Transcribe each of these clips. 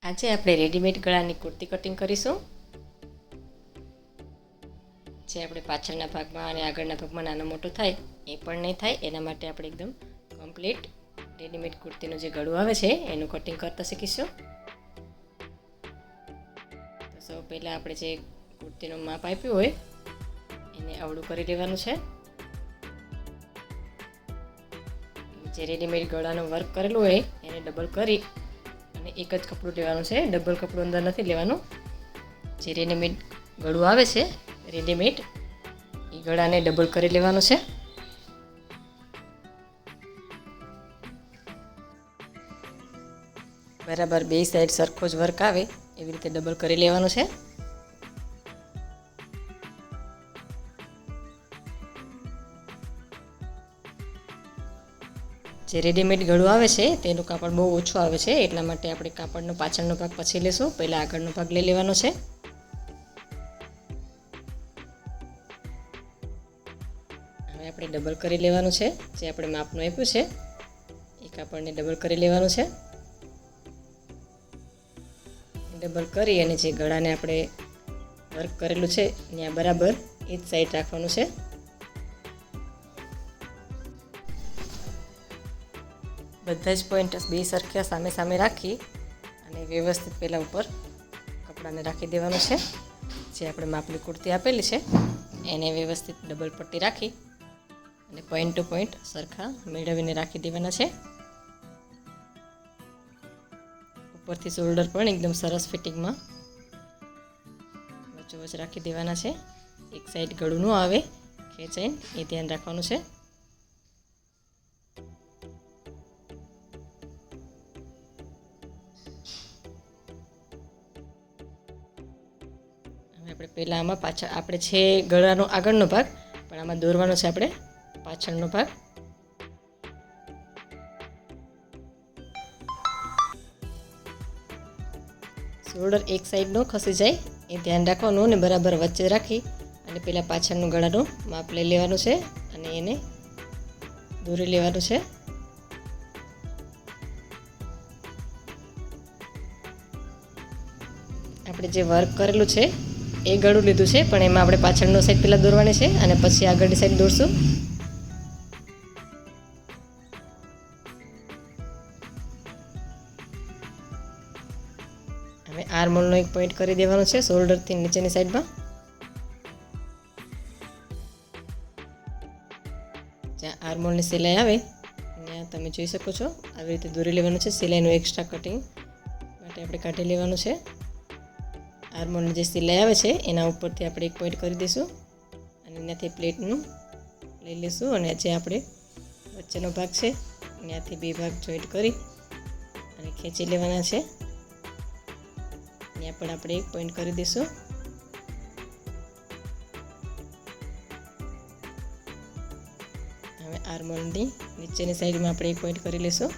આજે આપણે રેડીમેડ ગળાની કુર્તી કટિંગ કરીશું. જે આપણે પાછળના ભાગમાં અને આગળના ભાગમાં નાનો મોટો થાય એ પણ નહીં થાય એના માટે આપણે એકદમ કમ્પ્લીટ રેડીમેડ કુર્તીનું જે ગળું આવે છે એનું કટિંગ કરતા શીખીશું. તો સૌ પહેલાં આપણે જે કુર્તીનું માપ આપ્યું હોય એને અવળું કરી લેવાનું છે. જે રેડીમેડ ગળાનું વર્ક કરેલું હોય એને ડબલ કરી અને એક જ કપડું લેવાનું છે. ડબલ કપડું અંદર નથી લેવાનું. જે રેડીમેડ ગળું આવે છે રેડીમેડ એ ગળાને ડબલ કરી લેવાનું છે. બરાબર બે સાઈડ સરખો જ વર્ક આવે એવી રીતે ડબલ કરી લેવાનું છે. જે રેડીમેડ ગળું આવે છે તેનું કાપડ બહુ ઓછું આવે છે એટલા માટે આપણે કાપડનો પાછળનો ભાગ પછી લેશું. પહેલાં આગળનો ભાગ લઈ લેવાનો છે. હવે આપણે ડબલ કરી લેવાનું છે. જે આપણે માપનું આપ્યું છે એ કાપડને ડબલ કરી લેવાનું છે. ડબલ કરી અને જે ગળાને આપણે વર્ક કરેલું છે ત્યાં બરાબર એ જ સાઈડ રાખવાનું છે. બધા જ પોઈન્ટ બે સરખા સામે સામે રાખી અને વ્યવસ્થિત પહેલાં ઉપર કપડાને રાખી દેવાનું છે. જે આપણે માપની કુર્તી આપેલી છે એને વ્યવસ્થિત ડબલ પટ્ટી રાખી અને પોઈન્ટ ટુ પોઈન્ટ સરખા મેળવીને રાખી દેવાના છે. ઉપરથી શોલ્ડર પણ એકદમ સરસ ફિટિંગમાં વચ્ચોવચ રાખી દેવાના છે. એક સાઈડ ગળું ન આવે ખેંચાઈને એ ધ્યાન રાખવાનું છે. આપણે પહેલાં આમાં પાછળ આપણે છે ગળાનો આગળનો ભાગ પણ આમાં દોરવાનો છે આપણે પાછળનો ભાગ. શોલ્ડર એક સાઈડ ન ખસી જાય એ ધ્યાન રાખવાનું અને બરાબર વચ્ચે રાખી અને પહેલાં પાછળનું ગળાનું માપ લઈ લેવાનું છે અને એને દોરી લેવાનું છે. આપણે જે વર્ક કરેલું છે એ ગળું લીધું છે પણ એમાં આપણે પાછળનો સાઈડ પહેલાં દોરવાની છે અને પછી આગળની સાઈડ દોરશું. હવે આર્મહોલનો એક પોઈન્ટ કરી દેવાનો છે શોલ્ડરથી નીચેની સાઈડમાં. જ્યાં આર્મહોલની સિલાઈ આવે ત્યાં તમે જોઈ શકો છો આવી રીતે દોરી લેવાનું છે. સિલાઈનું એક્સ્ટ્રા કટિંગ માટે આપણે કાઢી લેવાનું છે. આર્મહોલની જે સિલાઈ આવે છે એના ઉપરથી આપણે એક પોઈન્ટ કરી દઈશું અને એનાથી પ્લેટનું લઈ લઈશું અને જે આપણે વચ્ચેનો ભાગ છે ત્યાંથી બે ભાગ જોઈન્ટ કરી અને ખેંચી લેવાના છે. ત્યાં પણ આપણે એક પોઈન્ટ કરી દઈશું. હવે આર્મહોલની નીચેની સાઈડમાં આપણે એક પોઈન્ટ કરી લઈશું.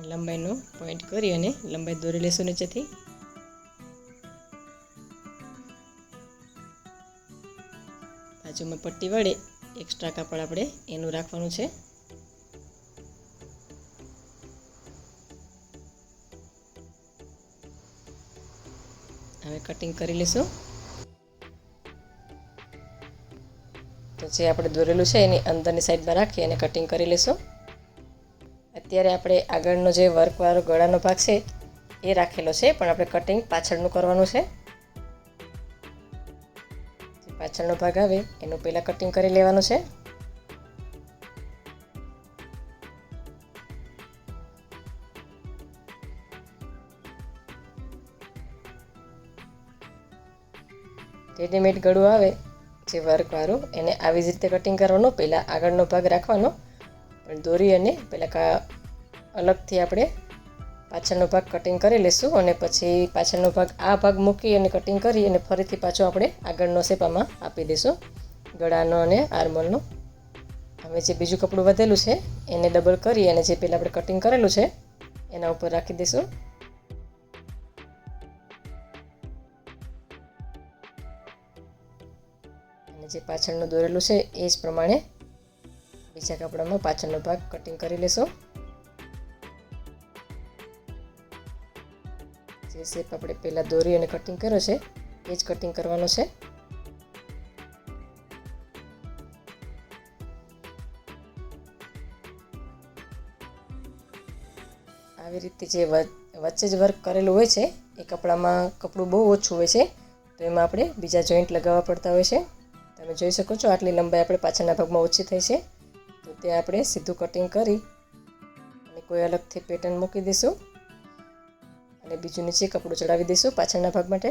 લંબાઈનો પોઈન્ટ કરી અને લંબાઈ દોરી લેશું નીચેથી. બાજુમાં પટ્ટી વડે એક્સ્ટ્રા કાપડ આપણે એનું રાખવાનું છે. હવે કટિંગ કરી લઈશું. તો જે આપણે દોરેલું છે એની અંદરની સાઈડમાં રાખી અને કટિંગ કરી લઈશું. અત્યારે આપણે આગળનો જે વર્કવાળો ગળાનો ભાગ છે એ રાખેલો છે પણ આપણે કટિંગ પાછળનું કરવાનું છે. જે પાછળનો ભાગ આવે એનું પહેલાં કટિંગ કરી લેવાનું છે. રેડીમેડ ગળું આવે જે વર્કવાળું એને આવી જ રીતે કટિંગ કરવાનું. પહેલાં આગળનો ભાગ રાખવાનો પણ દોરી અને પહેલાં અલગથી આપણે પાછળનો ભાગ કટિંગ કરી લઈશું અને પછી પાછળનો ભાગ આ ભાગ મૂકી અને કટિંગ કરી અને ફરીથી પાછો આપણે આગળનો શેપ આમાં આપી દઈશું ગળાનો અને આર્મહોલનો. હવે જે બીજું કપડું વધેલું છે એને ડબલ કરી અને જે પહેલાં આપણે કટિંગ કરેલું છે એના ઉપર રાખી દઈશું. અને અને જે પાછળનું દોરેલું છે એ જ પ્રમાણે બીજા કપડામાં પાછળનો ભાગ કટિંગ કરી લેશું. જે શેપ આપણે પહેલાં દોરી અને કટિંગ કર્યો છે એ જ કટિંગ કરવાનો છે. આવી રીતે જે વચ્ચે જ વર્ક કરેલું હોય છે એ કપડામાં કપડું બહુ ઓછું હોય છે, તો એમાં આપણે બીજા જોઈન્ટ લગાવવા પડતા હોય છે. તમે જોઈ શકો છો આટલી લંબાઈ આપણે પાછળના ભાગમાં ઓછી થઈ છે, તો ત્યાં આપણે સીધું કટિંગ કરી અને કોઈ અલગથી પેટર્ન મૂકી દઈશું અને બીજું નીચે કપડું ચડાવી દઈશું પાછળના ભાગ માટે.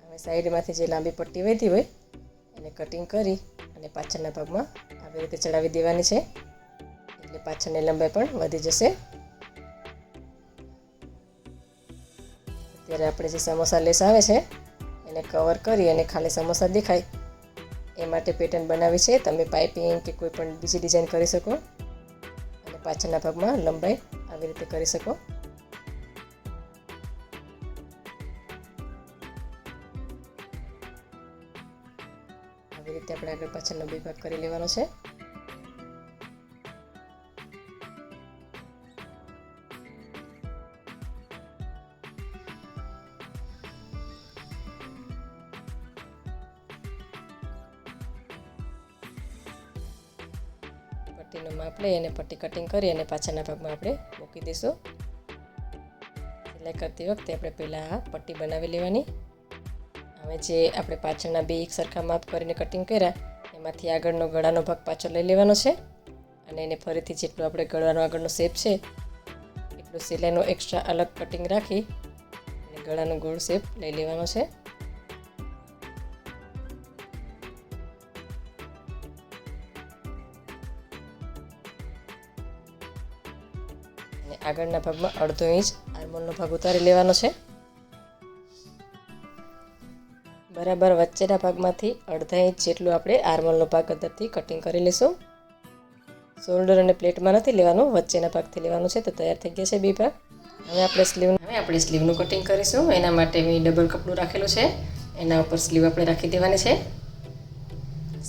હવે સાઈડમાંથી જે લાંબી પટ્ટી વધી હોય એને કટિંગ કરી અને પાછળના ભાગમાં આવી રીતે ચડાવી દેવાની છે, એટલે પાછળની લંબાઈ પણ વધી જશે. અત્યારે આપણે જે સમોસા લેસ આવે છે એને કવર કરી અને ખાલી સમોસા દેખાય એ માટે પેટર્ન બનાવી છે. તમે પાઇપિંગ કે કોઈ પણ બીજી ડિઝાઇન કરી શકો અને પાછળના ભાગમાં લંબાઈ આવી રીતે કરી શકો. આવી રીતે આપણે આગળ પાછળનો બે ભાગ કરી લેવાનો છે. પટ્ટીનું માપ લઈ અને પટ્ટી કટિંગ કરી અને પાછળના ભાગમાં આપણે મૂકી દઈશું. સિલાઈ કરતી વખતે આપણે પહેલાં પટ્ટી બનાવી લેવાની. હવે જે આપણે પાછળના બે એક સરખા માપ કરીને કટિંગ કર્યા એમાંથી આગળનો ગળાનો ભાગ પાછો લઈ લેવાનો છે અને એને ફરીથી જેટલું આપણે ગળાનો આગળનો શેપ છે એટલું સિલાઈનો એક્સ્ટ્રા અલગ કટિંગ રાખી અને ગળાનો ગોળ શેપ લઈ લેવાનો છે. અને આગળના ભાગમાં 1/2 ઇંચ આર્મહોલનો ભાગ ઉતારી લેવાનો છે. બરાબર વચ્ચેના ભાગમાંથી 1/2 ઇંચ જેટલું આપણે આર્મહોલનો ભાગ અંદરથી કટિંગ કરી લઈશું. શોલ્ડર અને પ્લેટમાં નથી લેવાનું, વચ્ચેના ભાગથી લેવાનું છે. તો તૈયાર થઈ ગયા છે બે ભાગ. હવે આપણે સ્લીવનું કટિંગ કરીશું. એના માટે મેં ડબલ કપડું રાખેલું છે, એના ઉપર સ્લીવ આપણે રાખી દેવાની છે.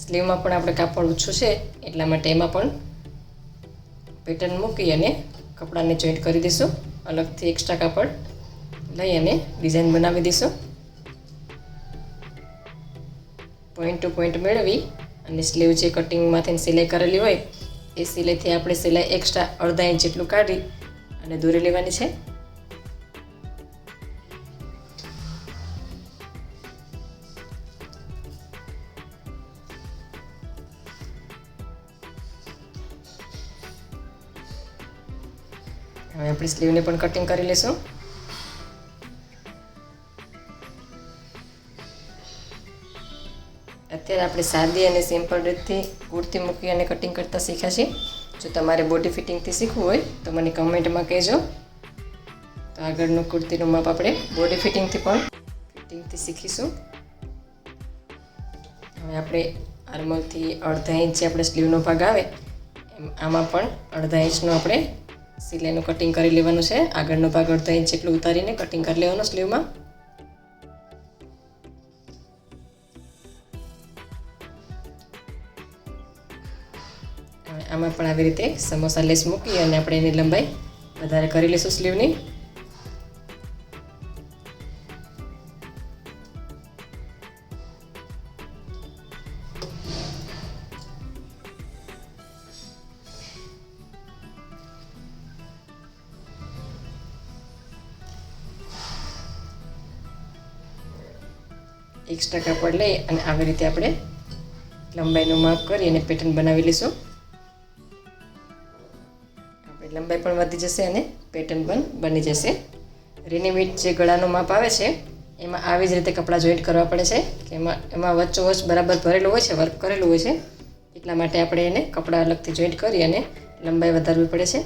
સ્લીવમાં પણ આપણે કાપડ ઓછું છે એટલા માટે એમાં પણ પેટર્ન મૂકી અને કપડાને જોઈન્ટ કરી દઈશું. અલગથી એક્સ્ટ્રા કાપડ લઈ અને ડિઝાઇન બનાવી દઈશું. પોઈન્ટ ટુ પોઈન્ટ મેળવી અને સ્લીવ જે કટિંગમાંથી સિલાઈ કરેલી હોય એ સિલાઈથી આપણે સિલાઈ એક્સ્ટ્રા 1/2 ઇંચ જેટલું કાઢી અને દોરી લેવાની છે. હવે આપણે સ્લીવને પણ કટિંગ કરી લઈશું. અત્યારે આપણે સાદી અને સિમ્પલ રીતથી કુર્તી મૂકી અને કટિંગ કરતા શીખ્યા છીએ. જો તમારે બોડી ફિટિંગથી શીખવું હોય તો મને કમેન્ટમાં કહેજો. તો આગળનું કુર્તીનું માપ આપણે બોડી ફિટિંગથી શીખીશું. હવે આપણે આર્મહોલથી 1/2 ઇંચ આપણે સ્લીવનો ભાગ આવે આમાં પણ 1/2 ઇંચનું આપણે સિલાઈનું કટિંગ કરી લેવાનું છે. આગળનો ભાગ 1/2 ઇંચ જેટલું ઉતારીને કટિંગ કરી લેવાનો સ્લીવમાં. આમાં પણ આવી રીતે સમોસા લેસ મૂકી અને આપણે એની લંબાઈ વધારે કરી લઈશું સ્લીવની. એક્સ્ટ્રા કાપડ લઈ અને આવી રીતે આપણે લંબાઈનું માપ કરી અને પેટર્ન બનાવી લઈશું. લંબાઈ પણ વધી જશે અને પેટર્ન પણ બની જશે. રેડીમેડ જે ગળાનું માપ આવે છે એમાં આવી જ રીતે કપડાં જોઈન્ટ કરવા પડે છે કે એમાં વચ્ચોવચ્ચ બરાબર ભરેલું હોય છે, વર્ક કરેલું હોય છે. એટલા માટે આપણે એને કપડાં અલગથી જોઈન્ટ કરી અને લંબાઈ વધારવી પડે છે.